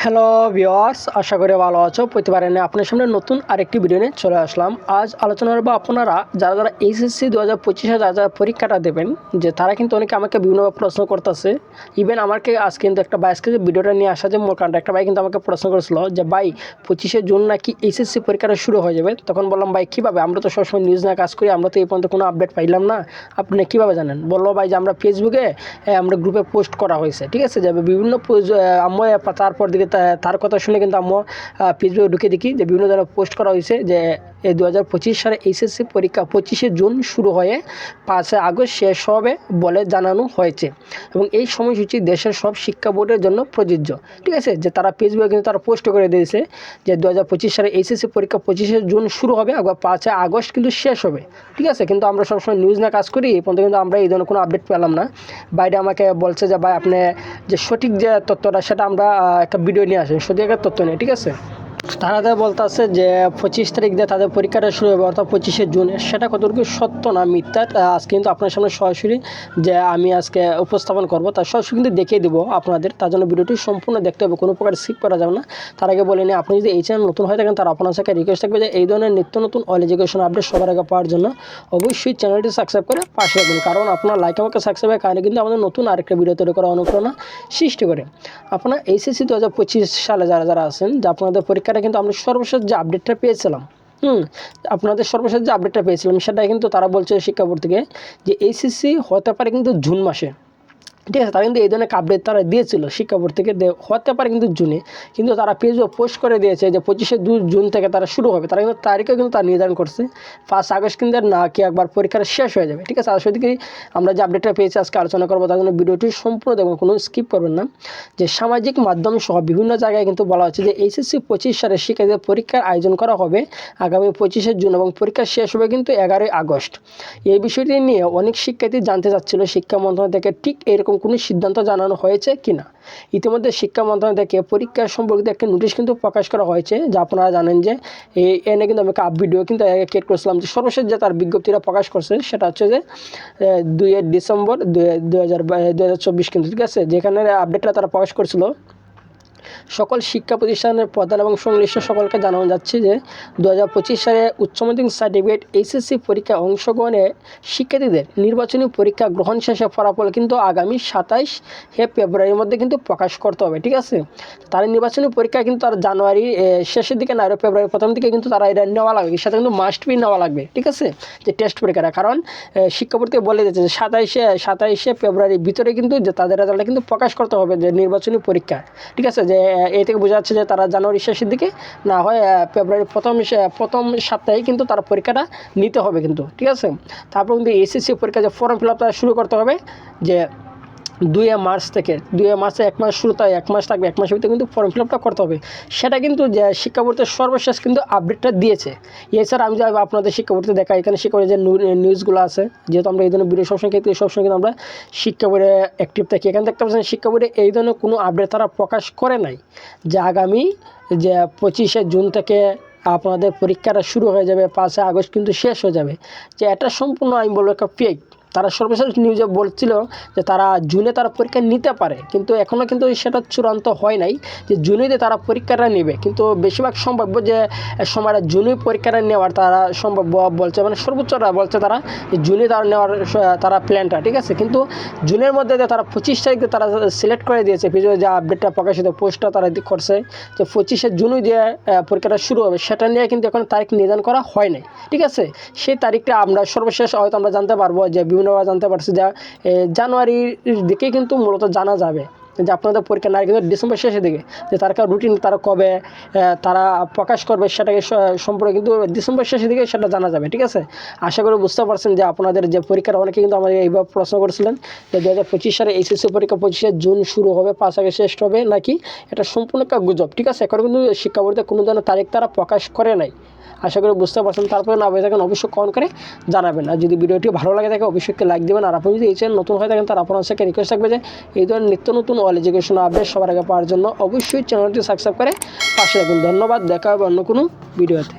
Hello viewers, আশা করি ভালো আছো। প্রতিবারে নিয়ে আপনার সামনে নতুন আরেকটি ভিডিও নিয়ে চলে আসলাম। আজ আলোচনা করবো আপনারা যারা এইচএসসি 2025-এ যারা পরীক্ষাটা দেবেন, যে তারা কিন্তু অনেকে আমাকে বিভিন্নভাবে প্রশ্ন করতেছে। ইভেন আমাকে আজ কিন্তু একটা বাইসকে যে ভিডিওটা নিয়ে আসা যে মোর কারণটা একটা ভাই কিন্তু আমাকে প্রশ্ন করেছিল যে ভাই 25শে জুন নাকি এইচএসসি পরীক্ষাটা শুরু হয়ে যাবে। তখন বললাম ভাই কীভাবে, আমরা তো সবসময় নিউজ নিয়ে কাজ করি, আমরা তো এই পর্যন্ত কোনো আপডেট পাইলাম না, আপনি কীভাবে জানেন? বললো ভাই যে আমরা ফেসবুকে আমরা গ্রুপে পোস্ট করা হয়েছে, ঠিক আছে, যে বিভিন্ন আম্মু তারপর দিকে তার কথা শুনে কিন্তু আম্মু ফেসবুকে ঢুকে দেখি যে বিভিন্ন ধরনের পোস্ট করা হয়েছে যে এই 2025 সালে এইচএসসি পরীক্ষা 25শে জুন শুরু হয়ে 5 আগস্ট শেষ হবে বলে জানানো হয়েছে এবং এই সময়সূচি দেশের সব শিক্ষা বোর্ডের জন্য প্রযোজ্য, ঠিক আছে। যে তারা ফেসবুকে কিন্তু তারা পোস্ট করে দিয়েছে যে 2025 সালে এইচএসসি পরীক্ষা 25শে জুন শুরু হবে এবং 5 আগস্ট কিন্তু শেষ হবে, ঠিক আছে। কিন্তু আমরা সবসময় নিউজ না কাজ করি, এই পর্যন্ত কিন্তু আমরা এই ধরনের কোনো আপডেট পেলাম না। বাইরে আমাকে বলছে যে ভাই আপনি যে সঠিক যে তথ্যটা সেটা আমরা একটা ভিডিও নিয়ে আসেন, সঠিক একটা তথ্য নেই, ঠিক আছে। তারা বলতেছে যে 25 তারিখ দিয়ে তাদের পরীক্ষাটা শুরু হবে, অর্থাৎ 25শে জুনে। সেটা কতটুকু সত্য না মিথ্যা আজকে কিন্তু আপনার সামনে সরাসরি যে আমি আজকে উপস্থাপন করব, তার সরাসরি কিন্তু দেখিয়ে দেবো আপনাদের। তার জন্য ভিডিওটি সম্পূর্ণ দেখতে হবে, কোনো প্রকার স্কিপ করা যাবে না। তার আগে বলে নিই, আপনি যদি এই চ্যানেল নতুন হয়ে থাকেন তার আপনার সাথে রিকোয়েস্ট থাকবে যে এই ধরনের নিত্য নতুন অল এডুকেশন আপডেট সবার আগে পাওয়ার জন্য অবশ্যই চ্যানেলটি সাবস্ক্রাইব করে পাশে রাখবেন, কারণ আপনার লাইক আমাকে সাবস্ক্রাইবের কারণে কিন্তু আমাদের নতুন আরেকটা ভিডিও তৈরি করা অনুপ্রেরণা সৃষ্টি করে। আপনার এইচএসসি 2025 সালে যারা আছেন, যে আপনাদের পরীক্ষাটা কিন্তু আমরা সর্বশেষ যে আপডেটটা পেয়েছিলাম, আপনাদের সর্বশেষ যে আপডেটটা পেয়েছিলাম সেটাই কিন্তু তারা বলছে শিক্ষা বোর্ড থেকে যে এইচএসসি হতে পারে কিন্তু জুন মাসে, ঠিক আছে। তারা কিন্তু এই ধরনের আপডেট তারা দিয়েছিল শিক্ষা বোর্ড থেকে, হতে পারে কিন্তু জুনে, কিন্তু তারা পেজও পোস্ট করে দিয়েছে যে 25শে জুন থেকে তারা শুরু হবে। তারা কিন্তু তারিখও কিন্তু তারা নির্ধারণ করছে 5 আগস্ট কিন্তু না কি একবার পরীক্ষাটা শেষ হয়ে যাবে, ঠিক আছে। আর সেদিকে আমরা যে আপডেটটা পেয়েছি আজকে আলোচনা করবো, তার জন্য ভিডিওটি সম্পূর্ণ দেখবেন, কোনো স্কিপ করবেন না। যে সামাজিক মাধ্যম সহ বিভিন্ন জায়গায় কিন্তু বলা হচ্ছে যে এইচএসসি 25 সালে শিক্ষার্থীদের পরীক্ষার আয়োজন করা হবে আগামী 25শে জুন এবং পরীক্ষা শেষ হবে কিন্তু 11 আগস্ট। এই বিষয়টি নিয়ে অনেক শিক্ষার্থী জানতে চাচ্ছিল শিক্ষা মন্ত্রণালয় থেকে ঠিক এরকম কোনো সিদ্ধান্ত জানানো হয়েছে কিনা। ইতিমধ্যে শিক্ষা মন্ত্রণালয় থেকে পরীক্ষা সম্পর্কিত একটি নোটিশ কিন্তু প্রকাশ করা হয়েছে, যা আপনারা জানেন যে এনে কিন্তু আমি একটা ভিডিও কিন্তু ক্রিয়েট করেছিলাম। যে সর্বশেষ যে তার বিজ্ঞপ্তিটা প্রকাশ করছে সেটা হচ্ছে যে 2 ডিসেম্বর 2024 কিন্তু, ঠিক আছে, যেখানে আপডেটটা তারা প্রকাশ করেছিল। সকল শিক্ষা প্রতিষ্ঠানের প্রধান এবং সংশ্লিষ্ট সকলকে জানানো যাচ্ছে যে 2025 সালে উচ্চ মাধ্যমিক সার্টিফিকেট এইচএসসি পরীক্ষায় অংশগ্রহণে শিক্ষার্থীদের নির্বাচনী পরীক্ষা গ্রহণ শেষে ফলাফল কিন্তু আগামী 27 ফেব্রুয়ারির মধ্যে কিন্তু প্রকাশ করতে হবে, ঠিক আছে। তার নির্বাচনী পরীক্ষা কিন্তু তার জানুয়ারি শেষের দিকে না, ফেব্রুয়ারি প্রথম দিকে কিন্তু তারা এটা নেওয়া লাগবে, সেটা কিন্তু মাস্ট বি নেওয়া লাগবে, ঠিক আছে, যে টেস্ট পরীক্ষাটা। কারণ শিক্ষা বোর্ড থেকে বলে দিয়েছে যে 27শে ফেব্রুয়ারির ভিতরে কিন্তু যে তাদের রেজাল্টটা কিন্তু প্রকাশ করতে হবে যে নির্বাচনী পরীক্ষা, ঠিক আছে। যে এই থেকে বোঝা যাচ্ছে যে তারা জানুয়ারি শেষের দিকে না হয় ফেব্রুয়ারি প্রথম সপ্তাহে কিন্তু তারা পরীক্ষাটা নিতে হবে কিন্তু, ঠিক আছে। তারপর কিন্তু এসএসসি পরীক্ষা যে ফর্ম ফিল আপটা শুরু করতে হবে যে 2 মার্চ থেকে। 2 মার্চে 1 মাস শুরু, তাই 1 মাস থাকবে, 1 মাসের ভিতরে কিন্তু ফর্ম ফিল আপটা করতে হবে। সেটা কিন্তু যে শিক্ষা বোর্ডের সর্বশেষ কিন্তু আপডেটটা দিয়েছে। এছাড়া আমি যাই আপনাদের শিক্ষা বোর্ডে দেখা, এখানে শিক্ষা বোর্ডের যে নিউজগুলো আছে, যেহেতু আমরা এই ধরনের ভিডিও সবসময় কিন্তু আমরা শিক্ষা বোর্ডে অ্যাক্টিভ থাকি। এখানে দেখতে পাচ্ছেন শিক্ষা বোর্ডে এই ধরনের কোনো আপডেট তারা প্রকাশ করে নাই যে আগামী যে 25শে জুন থেকে আপনাদের পরীক্ষাটা শুরু হয়ে যাবে, 5 আগস্ট কিন্তু শেষ হয়ে যাবে। যে এটা সম্পূর্ণ আমি বলবো একটা ফেক। তারা সর্বশেষ নিউজে বলছিল যে তারা জুনে তারা পরীক্ষা নিতে পারে, কিন্তু এখনও কিন্তু সেটা চূড়ান্ত হয় নাই যে জুনেতে তারা পরীক্ষাটা নেবে। কিন্তু বেশিরভাগ সম্ভাব্য যে সময়টা জুনে পরীক্ষাটা নেওয়ার তারা সম্ভাব্য বলছে, মানে সর্বোচ্চটা বলছে তারা যে জুনে তারা নেওয়ার তারা প্ল্যানটা, ঠিক আছে। কিন্তু জুনের মধ্যে তারা 25 তারিখে তারা সিলেক্ট করে দিয়েছে, ভিডিও যে আপডেটটা প্রকাশিত পোস্টটা তারা করছে যে 25শে জুনই দিয়ে পরীক্ষাটা শুরু হবে, সেটা নিয়ে কিন্তু এখন তারিখ নির্ধারণ করা হয় নাই, ঠিক আছে। সেই তারিখটা আমরা সর্বশেষ হয়তো আমরা জানতে পারবো, যে বিভিন্নভাবে জানতে পারছি যে জানুয়ারির দিকেই কিন্তু মূলত জানা যাবে যে আপনাদের পরীক্ষা না, কিন্তু ডিসেম্বর শেষের দিকে যে তার রুটিন তারা কবে তারা প্রকাশ করবে সেটাকে সম্পর্কে কিন্তু ডিসেম্বর শেষের দিকে সেটা জানা যাবে, ঠিক আছে। আশা করি বুঝতে পারছেন যে আপনাদের যে পরীক্ষার অনেকে কিন্তু আমাদের এইভাবে প্রশ্ন করেছিলেন যে 2025 সালে এইচএসসি পরীক্ষা 25শে জুন শুরু হবে, 5 আগস্ট শেষ হবে নাকি, এটা সম্পূর্ণ একটা গুজব, ঠিক আছে। এখন কিন্তু শিক্ষা বোর্ডে কোনো ধরনের তারিখ তারা প্রকাশ করে নাই। আশা করি বুঝতে পারছেন। তারপরে না হয়ে থাকেন অবশ্যই কমেন্ট করে জানাবেন, আর যদি ভিডিওটি ভালো লাগে থাকে অবশ্যই লাইক দেবেন। আর আপনি যদি এই চ্যানেল নতুন হয়ে থাকেন তার আপনার সাথে রিকোয়েস্ট থাকবে যে এই ধরনের নিত্য নতুন অল এডুকেশন আপডেট সবার আগে পাওয়ার জন্য অবশ্যই চ্যানেলটি সাবস্ক্রাইব করে পাশে রাখুন। ধন্যবাদ, দেখা হবে অন্য কোনো ভিডিওতে।